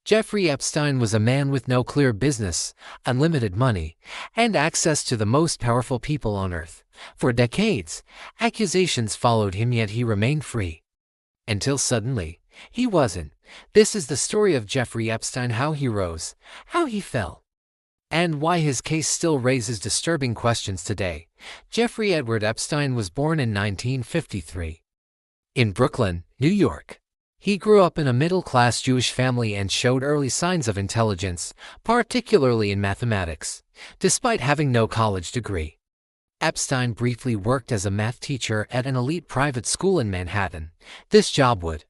Jeffrey Epstein was a man with no clear business, unlimited money, and access to the most powerful people on earth. For decades, accusations followed him, yet he remained free. Until suddenly, he wasn't. This is the story of Jeffrey Epstein, how he rose, how he fell, and why his case still raises disturbing questions today. Jeffrey Edward Epstein was born in 1953 in Brooklyn, New York. He grew up in a middle-class Jewish family and showed early signs of intelligence, particularly in mathematics, despite having no college degree. Epstein briefly worked as a math teacher at an elite private school in Manhattan. This job would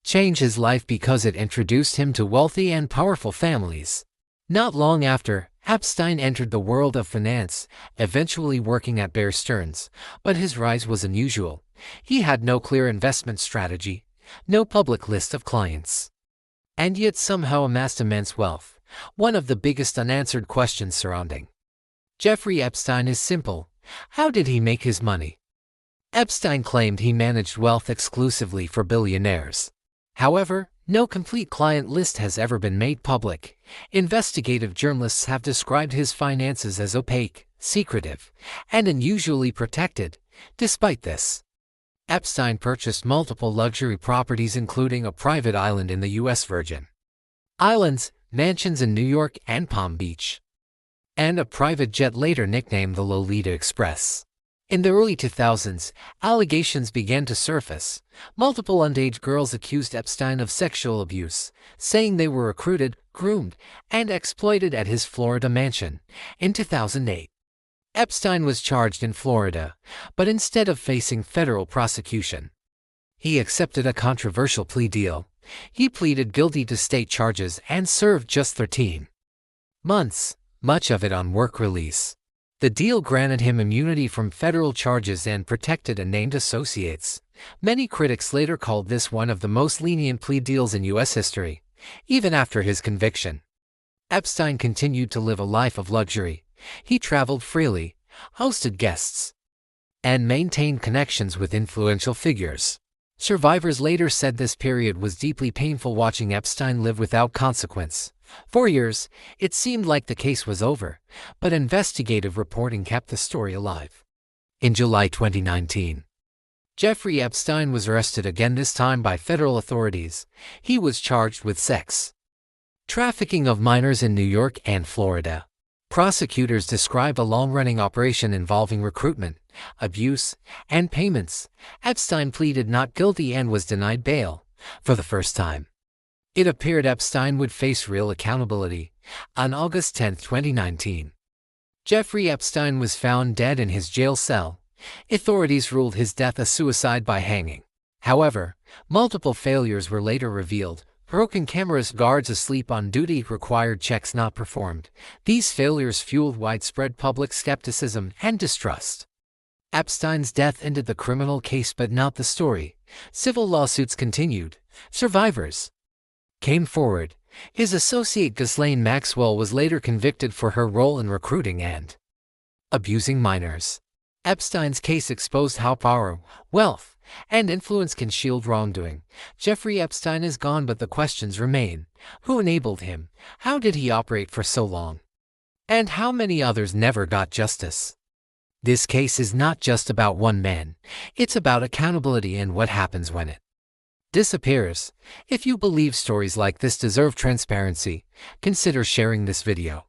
change his life because it introduced him to wealthy and powerful families. Not long after, Epstein entered the world of finance, eventually working at Bear Stearns, but his rise was unusual. He had no clear investment strategy, no public list of clients, and yet somehow amassed immense wealth. One of the biggest unanswered questions surrounding Jeffrey Epstein is simple: how did he make his money? Epstein claimed he managed wealth exclusively for billionaires. However, no complete client list has ever been made public. Investigative journalists have described his finances as opaque, secretive, and unusually protected. Despite this, Epstein purchased multiple luxury properties, including a private island in the U.S. Virgin Islands, mansions in New York and Palm Beach, and a private jet later nicknamed the Lolita Express. In the early 2000s, allegations began to surface. Multiple underage girls accused Epstein of sexual abuse, saying they were recruited, groomed, and exploited at his Florida mansion. In 2008, Epstein was charged in Florida, but instead of facing federal prosecution, he accepted a controversial plea deal. He pleaded guilty to state charges and served just 13 months, much of it on work release. The deal granted him immunity from federal charges and protected unnamed associates. Many critics later called this one of the most lenient plea deals in U.S. history. Even after his conviction, Epstein continued to live a life of luxury. He traveled freely, hosted guests, and maintained connections with influential figures. Survivors later said this period was deeply painful, watching Epstein live without consequence. For years, it seemed like the case was over, but investigative reporting kept the story alive. In July 2019, Jeffrey Epstein was arrested again, this time by federal authorities. He was charged with sex trafficking of minors in New York and Florida. Prosecutors describe a long-running operation involving recruitment, abuse, and payments. Epstein pleaded not guilty and was denied bail. For the first time, it appeared Epstein would face real accountability. On August 10, 2019, Jeffrey Epstein was found dead in his jail cell. Authorities ruled his death a suicide by hanging. However, multiple failures were later revealed. Broken cameras, guards asleep on duty, required checks not performed. These failures fueled widespread public skepticism and distrust. Epstein's death ended the criminal case, but not the story. Civil lawsuits continued. Survivors came forward. His associate Ghislaine Maxwell was later convicted for her role in recruiting and abusing minors. Epstein's case exposed how power, wealth, and influence can shield wrongdoing. Jeffrey Epstein is gone, but the questions remain. Who enabled him? How did he operate for so long? And how many others never got justice? This case is not just about one man. It's about accountability and what happens when it disappears. If you believe stories like this deserve transparency, consider sharing this video.